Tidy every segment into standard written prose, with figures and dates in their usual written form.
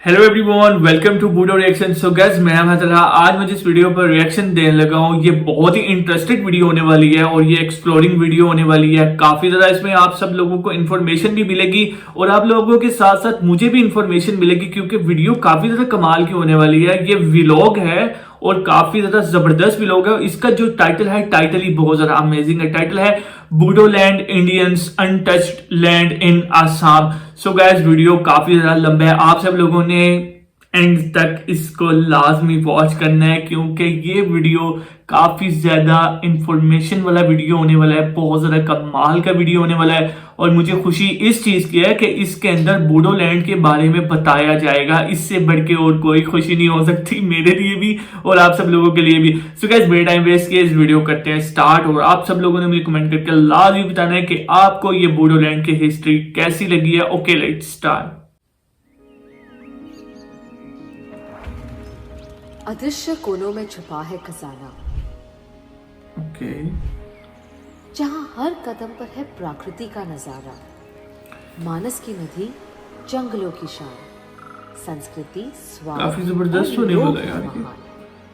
Hello everyone, welcome to Bodo reaction. So guys, मैं अहमद अल्लाह। आज मैं जिस वीडियो पर रिएक्शन देने लगा हूँ, ये बहुत ही इंटरेस्टेड वीडियो होने वाली है और ये एक्सप्लोरिंग वीडियो होने वाली है। काफी ज्यादा इसमें आप सब लोगों को इन्फॉर्मेशन भी मिलेगी और आप लोगों के साथ साथ मुझे भी इन्फॉर्मेशन मिलेगी, क्योंकि वीडियो काफी ज्यादा कमाल की होने वाली है। ये व्लॉग है और काफी ज्यादा जबरदस्त व्लॉग है। इसका जो टाइटल है, टाइटल ही बहुत ज्यादा अमेजिंग है। टाइटल है Bodoland Indians untouched land in Assam. So guys, video काफी ज्यादा लंबा है। आप सब लोगों ने एंड तक इसको लाजमी वॉच करना है, क्योंकि ये वीडियो काफी ज्यादा इंफॉर्मेशन वाला वीडियो होने वाला है। बहुत ज्यादा कमाल का वीडियो होने वाला है और मुझे खुशी इस चीज की है कि इसके अंदर बूडोलैंड के बारे में बताया जाएगा। इससे बढ़ के और कोई खुशी नहीं हो सकती, मेरे लिए भी और आप सब लोगों के लिए भी। सो गाइस, बेटा टाइम वेस्ट किए, इस वीडियो करते हैं स्टार्ट। और आप सब लोगों ने मुझे कमेंट करके लाजमी बताना है कि आपको ये बूडोलैंड की हिस्ट्री कैसी लगी है। Okay, let's start. अदृश्य कोनों में छुपा है खजाना, ओके, जहां हर कदम पर है प्रकृति का नजारा। मानस की नदी, जंगलों की शान, संस्कृति, स्वाद, काफी जबरदस्त और होने लोक वाला है यार महान।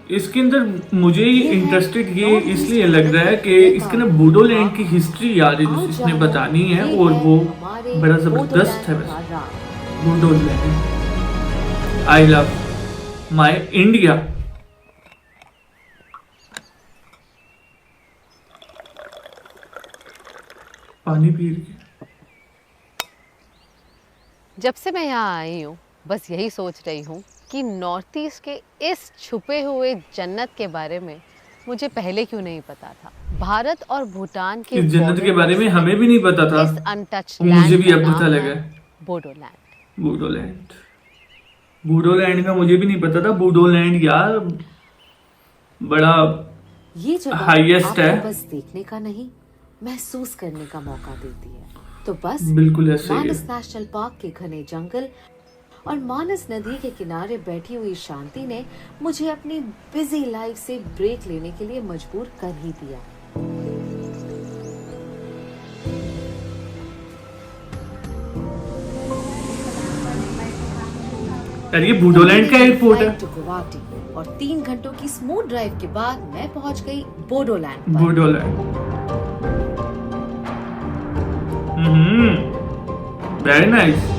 ये। इसके अंदर मुझे इंटरेस्टेड ये इसलिए लग रहा है कि इसके ना बूडोलैंड की हिस्ट्री यार इसने बतानी है और वो बड़ा जबरदस्त है। बूडोलैंड, आई लव माय इंडिया। पानी पी रही है। जब से मैं यहाँ आई हूँ, बस यही सोच रही हूँ कि नॉर्थ ईस्ट के इस छुपे हुए जन्नत के बारे में मुझे पहले क्यों नहीं पता था। भारत और भूटान के इस जन्नत के बारे में हमें भी नहीं पता था। इस अनटच्ड मुझे लैंड भी का अब पता नाम लगा है बूडोलैंड। बूडोलैंड। बूडोलैंड का मुझे भी नहीं पता था। बूडोलैंड यार बड़ा ये जगह हाईएस्ट आपको है। बस देखने का नहीं, महसूस करने का मौका देती है। तो बस बिल्कुल ऐसे ही मानस है। नेशनल पार्क के घने जंगल और मानस नदी के किनारे बैठी हुई शांति ने मुझे अपनी बिजी लाइफ से ब्रेक लेने के लिए मजबूर कर ही दिया। यार ये बूडोलैंड का एयरपोर्ट है। टू गुवाहाटी और 3 घंटों की स्मूथ ड्राइव के बाद मैं पहुंच गई बोडोलैंड पर। बूडोलैंड। Very nice.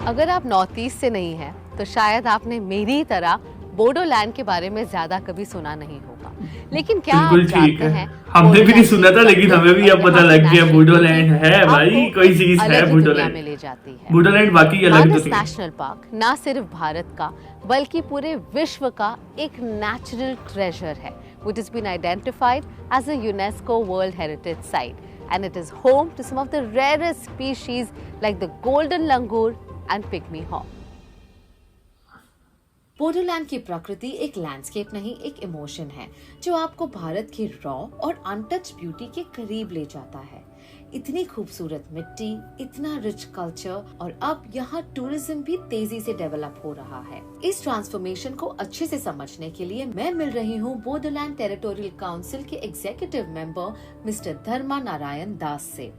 अगर आप नॉर्थ ईस्ट से नहीं हैं, तो शायद आपने मेरी तरह बोडोलैंड के बारे में ज्यादा कभी सुना नहीं होगा। लेकिन क्या आप बिल्कुल ठीक जानते है, हैं, हमने भी नहीं बोडोलैंड सुना था, की लेकिन हमें भी अब पता लग गया बूडोलैंड है भाई, आपको कोई चीज अलग है ही दुनिया बूडोलैंड। में ले जाती है। बूडोलैंड बाकी अलग मानस दुनिया। नेशनल पार्क न सिर्फ भारत का बल्कि पूरे विश्व का एक नेचुरल ट्रेजर है, which has been identified as a UNESCO World Heritage Site, and it is home to some of the rarest species like the golden langur and pygmy hawk. Bodoland की प्रकृति एक लैंडस्केप नहीं, एक इमोशन है जो आपको भारत की रॉ और अनटच ब्यूटी के करीब ले जाता है। इतनी खूबसूरत मिट्टी, इतना रिच कल्चर और अब यहाँ टूरिज्म भी तेजी से डेवलप हो रहा है। इस ट्रांसफॉर्मेशन को अच्छे से समझने के लिए मैं मिल रही हूँ बोडोलैंड टेरिटोरियल काउंसिल के executive member mister Dharma Narayan Das से।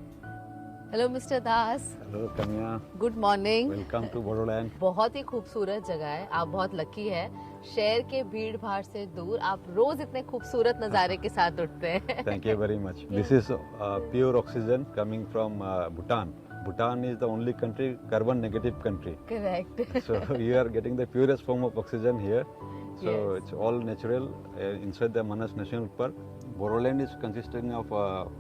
Hello mister Das. Hello Kanya, good morning. Welcome to Bodoland. बहुत ही खूबसूरत जगह है, आप बहुत लकी है। शहर के भीड़ भाड़ से दूर आप रोज इतने खूबसूरत नज़ारे के साथ उठते हैं। Thank you very much. This is pure oxygen coming from Bhutan. Bhutan is the only country, carbon negative country. Correct. So you are getting the purest form of oxygen here. So Yes. it's all natural inside the Manas National Park. Bodoland is consisting of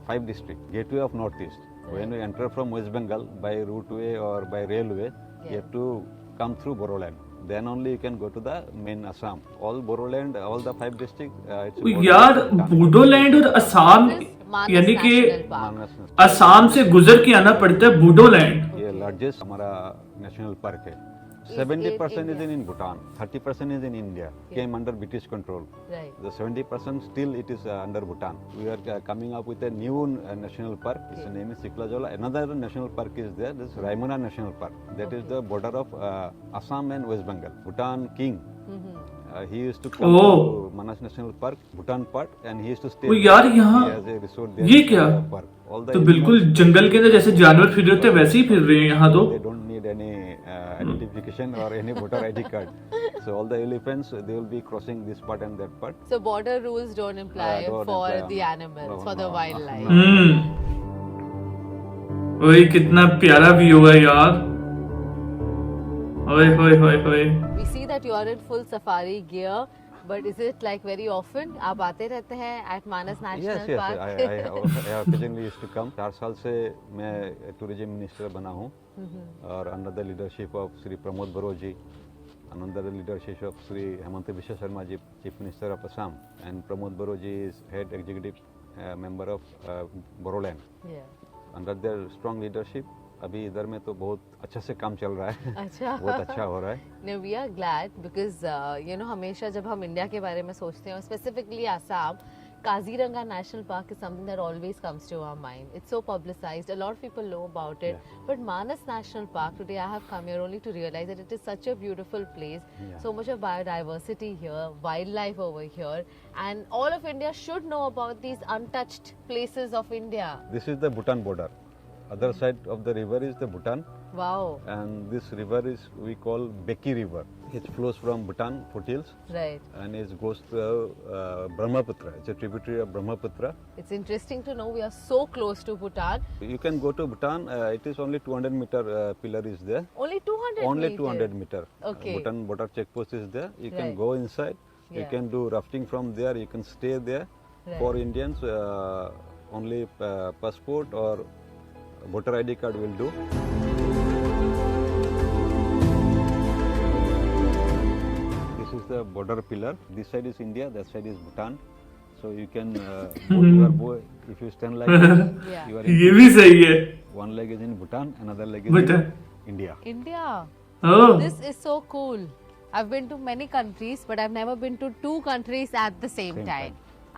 5 districts, gateway of Northeast. When we enter from West Bengal by routeway or by railway, you have to come through Bodoland. Then only you can go to the main Assam. All Bodoland, all the 5 districts. It's border यार with Bhutan. बूडोलैंड और असम, मानस यानी कि national park. मानस national Assam से गुजर के आना पड़ता है बूडोलैंड। ये लार्जेस्ट हमारा नेशनल पार्क है। 70% is in Bhutan, 30% is in India. Came under British control. Right. The 70% still it is under Bhutan. We are coming up with a new national park. Its name is Siklajola. Another national park is there. This is Raimuna National Park. That is the border of Assam and West Bengal. Bhutan king. He used to come to Manas National Park, Bhutan part, and he used to stay. वो यार यहाँ He has a resort there. ये क्या? Park. All the तो बिल्कुल जंगल के अंदर जैसे जानवर फिर रहे थे वैसे ही फिर रहे हैं यहाँ तो। They don't need any identification or any voter ID card. So all the elephants, they will be crossing this part and that part. So border rules don't apply Don't for apply on- the animals, no, for the no. wildlife. ओए कितना प्यारा view है यार। ओए होए होए होए। We see that you are in full safari gear, but is it like very often? आप आते रहते हैं at Manas National Yes, yes. Park? I occasionally used to come. 4 साल से मैं टूरिज्म मिनिस्टर बना हूँ और under the leadership of Shri Pramod बरो जी, under the leadership of Sri Hemanta Biswa Sharma ji, Chief Minister of Assam, and Pramod Baro ji is head executive member of Boroland. Yeah. Under their strong leadership, अभी इधर में तो बहुत अच्छे से काम चल रहा है। अच्छा। बहुत अच्छा हो रहा है। No, we are glad because you know हमेशा जब हम इंडिया के बारे में सोचते हैं, specifically Assam, Kaziranga National Park is something that always comes to our mind. It's so publicized. A lot of people know about it. Yeah. But Manas National Park, today I have come here only to realize that it is such a beautiful place. Yeah. So much of biodiversity here, wildlife over here. And all of India should know about these untouched places of India. This is the Bhutan border. Other side of the river is the Bhutan, Wow. and this river is we call Beki River. It flows from Bhutan foothills Right. and it goes to Brahmaputra. It's a tributary of Brahmaputra. It's interesting to know we are so close to Bhutan. You can go to Bhutan. It is only 200 meter pillar is there. Only 200 Only meters. 200 meter. Okay. Bhutan border checkpost is there. You can Right. go inside. You Yeah. can do rafting from there. You can stay there. Right. For Indians, only passport or voter ID card will do. This is the border pillar. This side is India. That side is Bhutan. So you can if you stand like this, Yeah. you are ये in, भी सही है। one leg is in Bhutan, another leg is Bhutan. in India. India. Oh, This is so cool. I've been to many countries, but I've never been to two countries at the same Same time. time.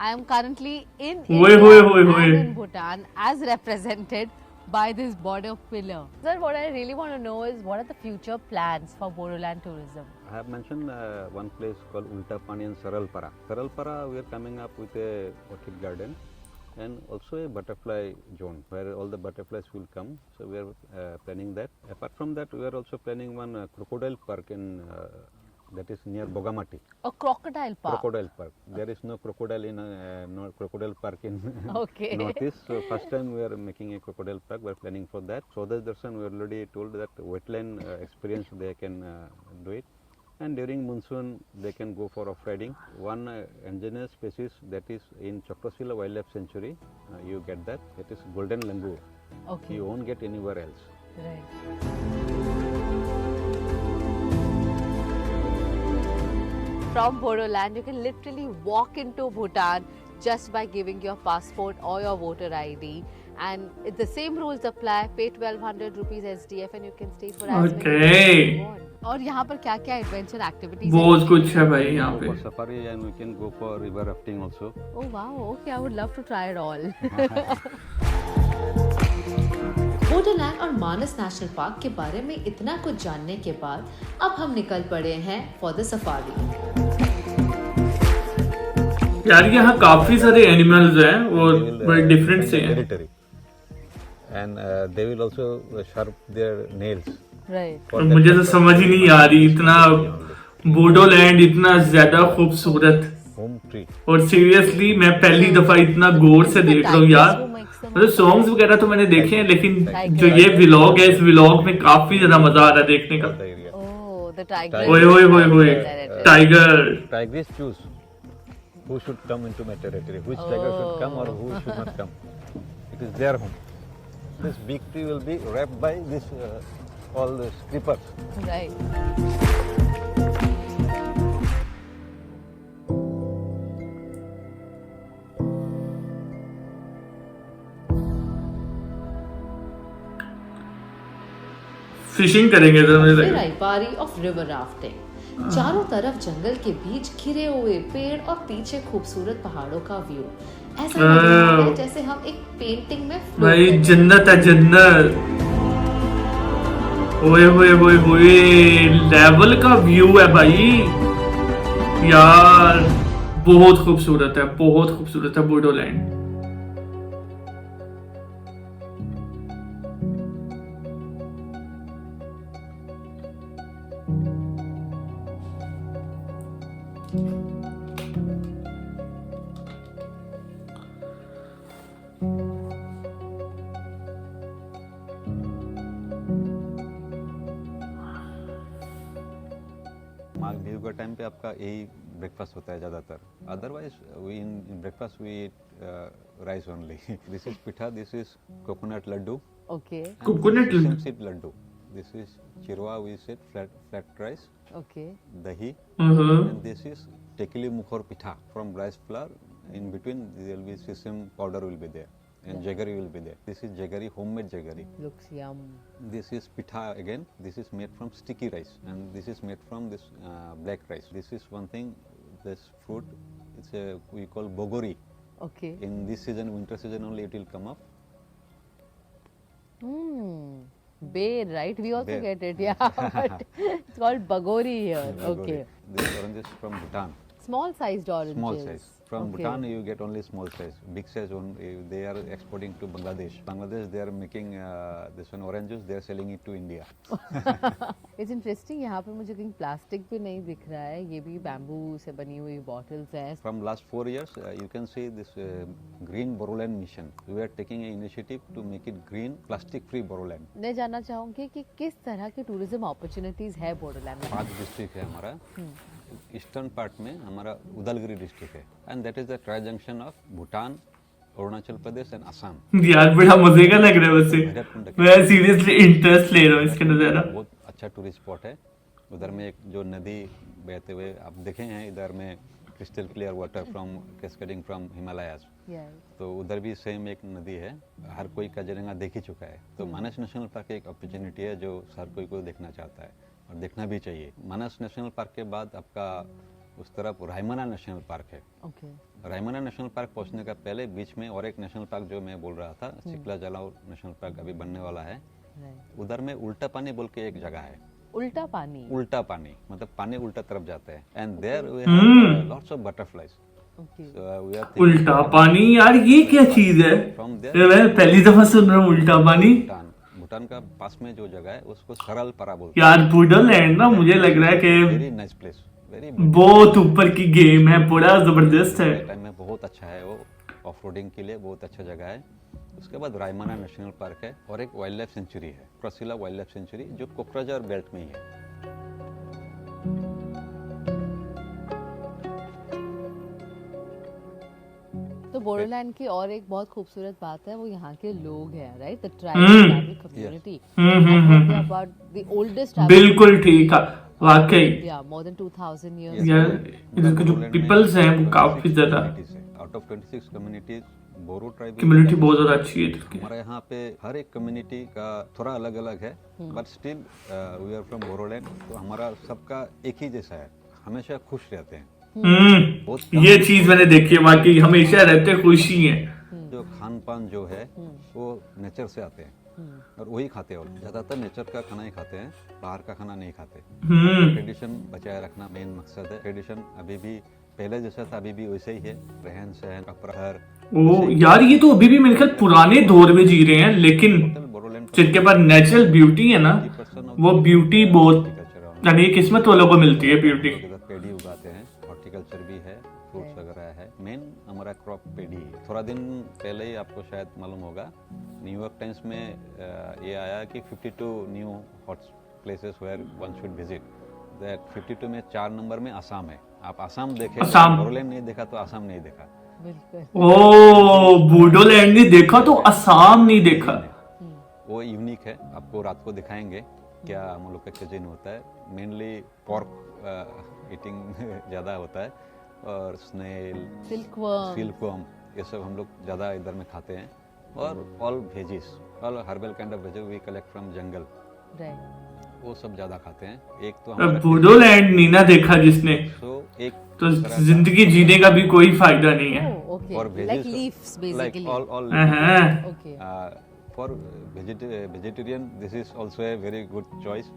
I am currently in Oi, India oi, oi, and oi. in Bhutan as represented by this border pillar. Sir, what I really want to know is what are the future plans for Bodoland tourism? I have mentioned one place called Ulta Pani and Saralpara. Saralpara, we are coming up with a orchid garden and also a butterfly zone where all the butterflies will come. So we are planning that. Apart from that, we are also planning one crocodile park in that is near Bogamati. A crocodile park. Crocodile park. There is no crocodile in no crocodile park in Okay. Northeast. So first time we are making a crocodile park. We are planning for that. So the Darshan, we already told that wetland experience they can do it. And during monsoon, they can go for off-riding. One endangered species that is in Chakrasila Wildlife Sanctuary, you get that. It is golden langur. Okay. You won't get anywhere else. Right. From Bodoland, you can literally walk into Bhutan just by giving your passport or your voter ID. And the same rules apply. Pay 1200 rupees SDF and you can stay for as many days as Okay. you want. और यहाँ पर क्या क्या adventure activities बहुत कुछ है भाई यहाँ Go पे। for safari and we can go for river rafting also. Oh wow, okay, I would love to try it all. Bodoland और मानस नेशनल पार्क के बारे में इतना कुछ जानने के बाद अब हम निकल पड़े हैं फॉर द सफारी। यार यहाँ काफी सारे एनिमल्स हैं और They will, बड़े डिफरेंट defend से the हैं। territory. And they will also sharp their nails. Right. For और that मुझे तो purpose, समझ ही नहीं आ रही, इतना बोडोलैंड इतना ज्यादा खूबसूरत, home tree. और सीरियसली मैं पहली दफा इतना गौर से देख रहा हूँ यार। मतलब सॉन्ग्स वगैरह तो मैंने देखे हैं, लेकिन जो ये व्लॉग है, इस व्लॉग में काफी ज्यादा मजा आ रहा है देखने का। The area. Oh, the tiger. ओए ओए ओए ओए, tiger. Tigers choose who should come into my territory, which tiger should come or who should not come. It is their home. This big tree will be wrapped by this all the creepers. Right. Fishing करेंगे तो मुझे फिर लगा। आई बारी of river rafting. चारों तरफ जंगल के बीच घिरे हुए पेड़ और पीछे खूबसूरत पहाड़ों का व्यू। ऐसा लग रहा है जैसे हम एक पेंटिंग में float भाई कर रहे हैं। जन्नत है जन्नत। ओए ओए ओए ओए, लेवल का व्यू है भाई यार, बहुत खूबसूरत है, बहुत खूबसूरत है बोडोलैंड। मालदीव का टाइम पे आपका यही ब्रेकफास्ट होता है ज़्यादातर. Otherwise we in breakfast we eat rice only. This is pitha, this is coconut laddu, Okay. Coconut sesame laddu. seed laddu. This is chirwa, we said flat rice, Okay. dahi, Uh-huh. and this is tekili mukhor pitha from rice flour. In between there will be sesame powder will be there, and jaggery will be there. This is jaggery, homemade jaggery. Looks yum. This is pitha again. This is made from sticky rice, and this is made from this black rice. This is one thing. This fruit, it's a we call bogori. Okay. In this season, winter season only, it will come up. Bear, right? We also Bear. get it, yeah. But it's called bagori here. Bogori. Okay. This orange is from Bhutan. Small sized oranges. Small size. From Okay. Bhutan, you get only small size. Big size, they are exporting to Bangladesh. Bangladesh, they are making this one orange juice. They are selling it to India. It's interesting. यहाँ पे मुझे कहीं plastic भी नहीं दिख रहा है. ये भी बैम्बू से बनी हुई बॉटल्स है. From last 4 years, you can see this green Boroland mission. We are taking an initiative to make it green, plastic-free Boroland. मैं जानना चाहूँगी कि किस तरह की टूरिज्म अपॉर्चुनिटीज है बोडोलैंड में. 5 डिस्ट्रिक्ट है हमारा. ईस्टर्न पार्ट में हमारा उदलगिरी डिस्ट्रिक्ट है, and that is the tri junction of Bhutan, Arunachal Pradesh and Assam. यार बड़ा मजे का लग रहा है वैसे. मैं सीरियसली इंटरेस्ट ले रहा हूँ इसके नज़ारा. बहुत अच्छा टूरिस्ट स्पॉट है. उधर में एक जो नदी बहते हुए आप देखे हैं, इधर में crystal clear water from cascading from Himalayas. तो उधर भी सेम एक नदी है. हर कोई काजीरंगा देख ही चुका है. तो मानस नेशनल पार्क एक अपॉर्चुनिटी है जो हर कोई को देखना चाहता है और देखना भी चाहिए. मानस नेशनल पार्क के बाद आपका उस तरफ रायमना नेशनल पार्क है. Okay. रायमना नेशनल पार्क पहुंचने का पहले बीच में और एक नेशनल पार्क जो मैं बोल रहा था, चिकला जलाव नेशनल पार्क अभी बनने वाला है. Right. उधर में उल्टा पानी बोल के एक जगह है. उल्टा पानी. उल्टा पानी मतलब पानी उल्टा तरफ जाता है. And there we have lots of butterflies. Okay. So we are उल्टा पानी, यार ये क्या चीज है? फ्रॉम ये देयर मैं पहली दफा सुन रहा हूँ उल्टा पानी. भूटान का पास में जो जगह है उसको सरल परा बोलते हैं. यार बूडोलैंड ना मुझे लग रहा है कि वेरी नाइस प्लेस, वेरी बहुत ऊपर की गेम है, बड़ा जबरदस्त है. टाइम में बहुत अच्छा है. वो ऑफ रोडिंग के लिए बहुत अच्छा जगह है. उसके बाद रायमना नेशनल पार्क है और एक वाइल्ड लाइफ सेंचुरी है, प्रसिला वाइल्ड लाइफ सेंचुरी, जो कोकराझार बेल्ट में ही है. तो बोडोलैंड की और एक बहुत खूबसूरत बात है वो यहाँ के लोग हैं, right? The tribal community. About the oldest. बिल्कुल ठीक है वाकई. या मोर देन 2000 years. यार इधर के जो पीपल्स हैं वो काफी ज्यादा, out of 26 communities Boro tribe community बहुत ज्यादा अच्छी है इधर की. हमारे यहाँ पे हर एक कम्युनिटी का थोड़ा अलग अलग है, but still we are from Boroland. तो हमारा सबका एक ही जैसा है, हमेशा खुश रहते हैं. ये चीज मैंने देखी है वाकई, हमेशा रहते खुशी है. जो खान पान जो है वो नेचर से आते हैं और वही खाते हैं. और ज्यादातर नेचर का खाना ही खाते हैं, बाहर का खाना नहीं खाते. ट्रेडिशन बचाए रखना मेन मकसद है. ट्रेडिशन अभी भी पहले जैसा था, अभी भी वैसे ही है. रहन सहन, कपड़ा. ओ यार ये तो अभी भी मेरे ख्याल पुराने दौर में जी रहे हैं, लेकिन जिनके पास नेचुरल ब्यूटी है ना, वो ब्यूटी बहुत, यानी किस्मत वालों को मिलती है ब्यूटी. पेड़ी उगाते हैं, हॉर्टिकल्चर भी है, फ्रूट्स वगैरह है. मेन हमारा क्रॉप पेड़ी. थोड़ा दिन पहले ही आपको शायद मालूम होगा, न्यूयॉर्क टाइम्स में ये आया कि 52 new hot places where one should visit. That 52 में 4 नंबर में असम है. आप असम देखे, बोडोलैंड नहीं देखा तो असम नहीं देखा. बिल्कुल. ओ बूडोलैंड नहीं देखा तो असम नहीं देखा. वो यूनिक है. आपको रात को दिखाएंगे क्या हम लोग का किचन होता है. मेनली पॉर्क ईटिंग ज़्यादा होता है, और स्नेल, सिल्कवर्म, ये सब हम लोग ज़्यादा इधर में खाते हैं. और all veggies, all herbal kind of veggies we collect from jungle, वो सब ज़्यादा खाते हैं. एक तो हमारा बूडोलैंड नहीं ना देखा जिसने, एक तो जिंदगी जीने का भी कोई फायदा नहीं है. और like leaves basically. all Okay. For vegetarian, this is also a very good choice.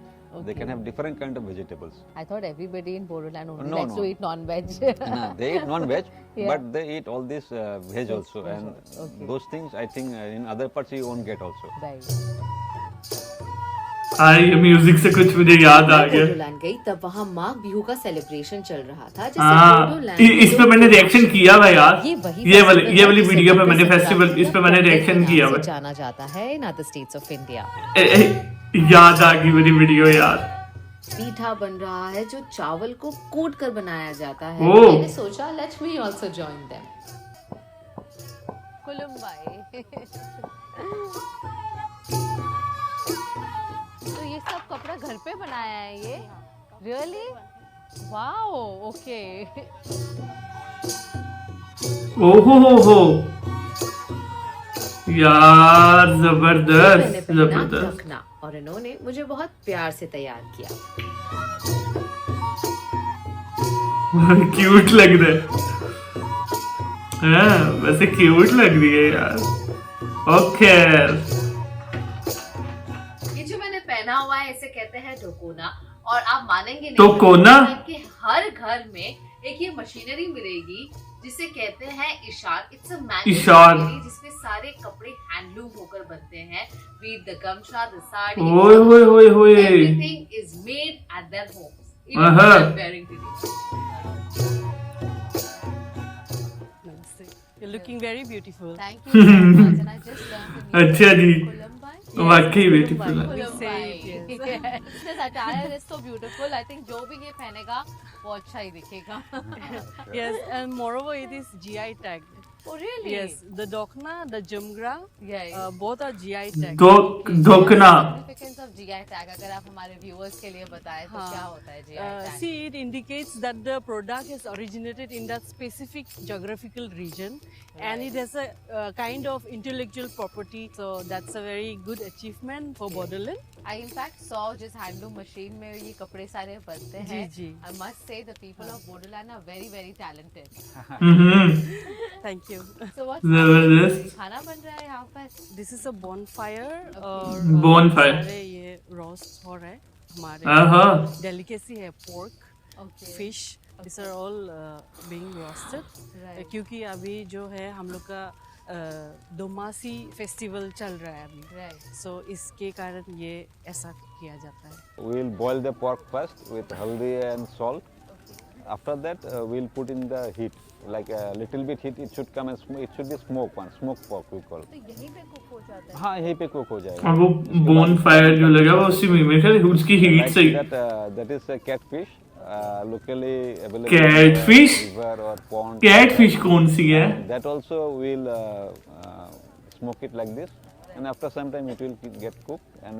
They can have different kind of vegetables. I thought everybody in Bodoland only No, likes no. to eat non-veg. Nah, they eat non-veg, Yeah. but they eat all this veg also, and those things I think in other parts you won't get also. Right. ये music से कुछ मुझे याद आ मैं गया। बोडोलैंड गई तब वहाँ माघ बिहू का सेलिब्रेशन चल रहा था। जैसे हाँ, बोडोलैंड इस पे लोग मैंने रिएक्शन किया हुआ यार। ये वही ये festival है वाली जिसे वीडियो पे मकर मैंने संक्रांति फेस्टिवल, इस पे या मैंने पोंगल के रिएक्शन नाम किया से हुआ है। जाना जाता है in other states of India. याद आ गई मेरी वीडियो यार। पीठा बन रहा है जो चावल को कूट कर बनाया जाता है। ओह। मैंने सोचा let me also join them. कुलुम्बाई। तो ये सब कपड़ा घर पे बनाया है ये? रियली? Wow, okay. ओहो हो यार, मैंने जबरदस्त पहना जबरदस्त। ढकना और इन्होंने मुझे बहुत प्यार से तैयार किया। क्यूट लग रहा है। हाँ, वैसे क्यूट लग रही है यार। ओके, ये जो मैंने पहना हुआ है इसे कहते हैं ढोकोना। और आप मानेंगे नहीं ढोकोना? कि हर घर में एक ये मशीनरी मिलेगी जिसे कहते हैं इशार। It's a Essar. मैन्युफैक्चरिंग जिसमें सारे कपड़े हैंडलूम होकर बनते हैं। बी द गमछा, द साड़ी, ओए होए होए होए। Everything is made at their homes. Even Uh-huh. I am wearing today. You're looking very beautiful. Thank you so much. And I just learned the new अच्छा जी, Kulambai. वाकई beautiful है। Kulambai. Yes. This attire is so beautiful. I think जो भी ये पहनेगा वो अच्छा ही दिखेगा. Yes, and moreover, it is GI tagged. Oh really? Yes, the dokna, the jumgra, Yeah. both are GI tagged. धोकना। Significance of GI tag अगर आप हमारे viewers के लिए बताएं तो हाँ. क्या होता है GI tag? See, it indicates that the product has originated in that specific geographical region, and it has a kind of intellectual property. So that's a very good achievement for Bodoland. I in fact saw जिस handloom machine में ये कपड़े सारे बनते हैं. जी. I must say the people of Bodoland are very very talented. Thank you. So what's जबरदस्त। खाना बन रहा है यहाँ पर? This is a bonfire. और Bonfire. सारे ये roast हो रहा है हमारे. हाँ, Delicacy है pork, Okay. fish. These are all being roasted. Right. क्योंकि अभी जो है हम लोग का दोमासी फेस्टिवल चल रहा है अभी. Right. So इसके कारण ये ऐसा किया जाता है. We'll boil the pork first with haldi and salt. After that, we'll put in the heat, like a little bit heat. It should come and it should be smoked pork we call. तो यहीं पे cook हो जाता है. हाँ, यहीं पे cook हो जाएगा. और वो बोन फायर जो लगा हुआ उसी में मेरे ख्याल उसकी हीट Like से ही। that is a catfish, locally available. Catfish? In river or pond. Catfish कौन सी है? That also will smoke it like this, and after some time it will get cooked, and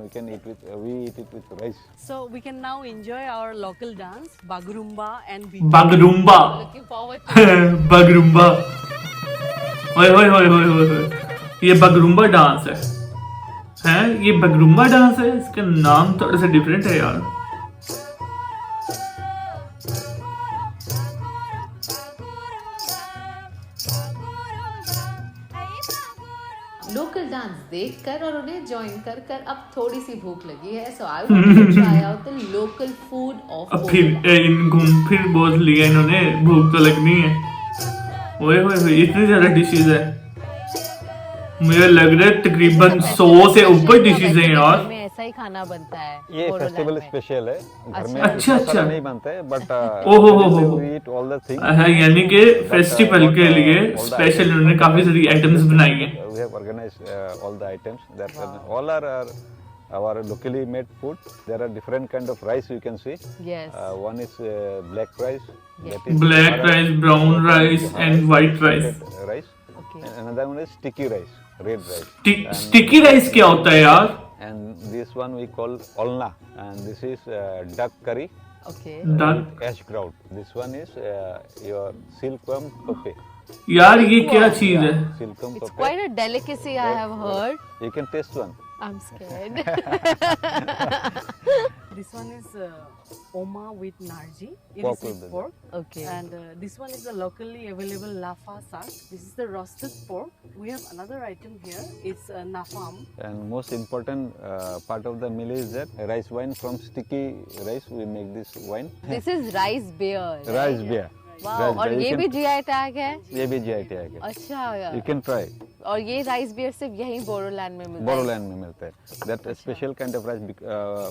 we eat it with rice. So we can now enjoy our local dance, Bagurumba and Biju. Bagurumba. Looking forward to Bagurumba. ओए होए होए होए होए होए। ये Bagurumba dance है। हैं? ये बगरुम्बा डांस है? इसका नाम थोड़ा सा डिफरेंट है यार। लोकल डांस देखकर और उन्हें ज्वाइन कर कर अब थोड़ी सी भूख लगी है। So I want to try out the local food of अब फिर इन घूम फिर बहुत लिया इन्होंने, भूख तो लगनी है। ओए होए होए, इतनी ज्यादा डिशेज है। मुझे लग रहा है तकरीबन 100 से ऊपर डिशेज हैं यार। घर में ऐसा ही खाना बनता है. ये बोडोलैंड फेस्टिवल में. स्पेशल है, घर में अच्छा, इतना सारा अच्छा। नहीं बनता है, बट ओहो हो हो। we eat all the things. है यानी कि फेस्टिवल के लिए स्पेशल उन्होंने काफी सारी आइटम्स बनाई हैं। We have organized all the items that all are our locally made food. There are different kind of rice you can see. Yes. One is black rice. Yes. That is Black Maharashtra- rice, brown rice and white rice. red rice. Okay. And another one is sticky rice, red rice. Sticky rice क्या होता है यार? And this one we call olna, and this is duck curry Okay. Duck. with ash grout. This one is your silkworm tope. यार ये क्या चीज है? Silkworm It's tope. quite a delicacy I have heard. You can taste one. I'm scared. This one is oma with narji. It Pork is with with pork. Okay. And this one is the locally available lafa sak. This is the roasted pork. We have another item here. It's nafam. And most important part of the meal is that rice wine. From sticky rice we make this wine. This is rice beer. right? Rice beer. Wow. Rice और beer. ये You भी can- GI tag है? ये भी GI tag है. अच्छा. You can try. और ये राइस बियर सिर्फ यहीं बोडोलैंड में मिलता है? बोरोलैंड में मिलता है. That special kind of rice.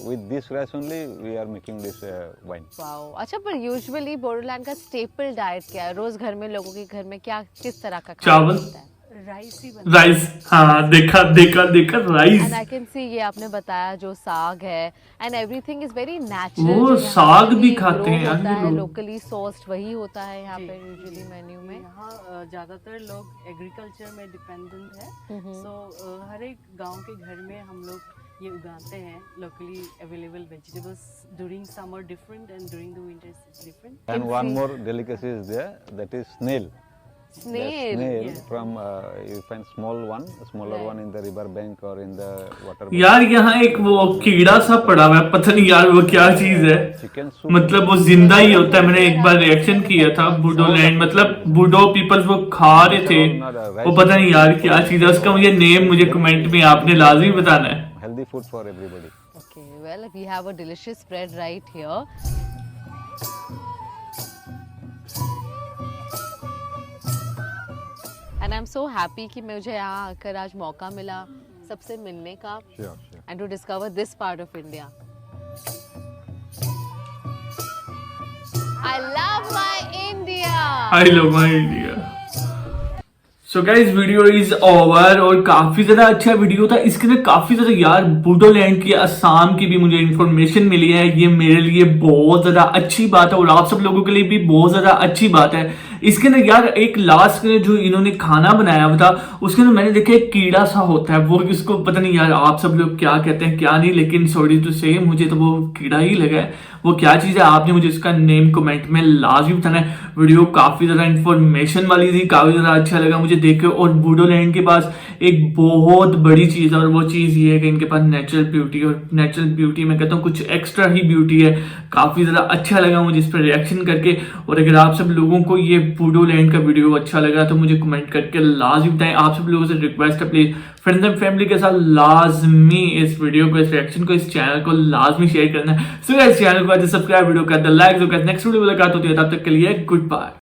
With this rice only we are making this wine. Wow. अच्छा, पर यूजुअली बोडोलैंड का स्टेपल डाइट क्या है? रोज घर में लोगों के घर में क्या किस तरह का खाना चावल? बनता है? राइस ही बनता राइस. हाँ, देखा rice. And I can see ये आपने बताया जो साग है and everything is very natural. वो साग भी खाते हैं यार ये लोग. लोकली सोर्स्ड वही होता है यहाँ जी, पे यूजुअली मेन्यू में. यहाँ ज़्यादातर लोग एग्रीकल्चर में डिपेंडेंट है. सो हर एक गांव के घर में हम लोग ये उगाते हैं locally available vegetables. During summer different and during the winter is different. And one more delicacy is there, that is snail. Snail. Snail from you find smaller one in the river bank or in the water. यार यहाँ एक वो कीड़ा सा पड़ा हुआ है, पता नहीं यार वो क्या चीज है. Chicken soup. मतलब वो जिंदा ही होता है. मैंने एक बार रिएक्शन किया था बूडोलैंड, मतलब बूडो पीपल्स वो खा रहे थे. वो पता नहीं यार क्या चीज है उसका. मुझे नेम मुझे कमेंट में आपने लाजमी बताना है. Healthy food for everybody. Okay, well, we have a delicious spread right here. And I'm so happy कि मुझे यहाँ आकर आज मौका मिला सबसे मिलने का Sure. and to discover this part of India. I love my India. I love my India. So guys video is over. और काफी ज्यादा अच्छा वीडियो था. इसके अंदर काफी ज्यादा यार बूडोलैंड की, असम की भी मुझे इंफॉर्मेशन मिली है. ये मेरे लिए बहुत ज्यादा अच्छी बात है और आप सब लोगों के लिए भी बहुत ज्यादा अच्छी बात है. इसके अंदर यार एक लास्ट में जो इन्होंने खाना बनाया हुआ था उसके अंदर मैंने देखा एक कीड़ा सा होता है. वो इसको पता नहीं यार आप सब लोग क्या कहते हैं क्या नहीं, लेकिन सॉरी टू से मुझे तो वो कीड़ा ही लगा है. वो क्या चीज है आपने मुझे उसका नेम कमेंट में लाजमी बताना है. वीडियो काफी ज्यादा इंफॉर्मेशन वाली थी, काफी ज्यादा अच्छा लगा मुझे देख के. और बूडोलैंड के पास एक बहुत बड़ी चीज है और वो चीज ये है कि इनके पास नेचुरल ब्यूटी. और नेचुरल ब्यूटी मैं कहता हूँ कुछ एक्स्ट्रा ही ब्यूटी है. काफी ज्यादा अच्छा लगा मुझे इस पर रिएक्शन करके. और अगर आप सब लोगों को ये बूडोलैंड का वीडियो अच्छा लगा तो मुझे कमेंट करके लाजमी बताएं. आप सब लोगों से रिक्वेस्ट है प्लीज फ्रेंड्स एंड फैमिली के साथ लाजमी इस वीडियो को, इस रिएक्शन को, इस चैनल को लाजमी शेयर करना है. सो इस चैनल को सब्सक्राइब, वीडियो कर दे लाइक. नेक्स्ट वीडियो मुलाकात होती है, तब तक के लिए गुड बाय.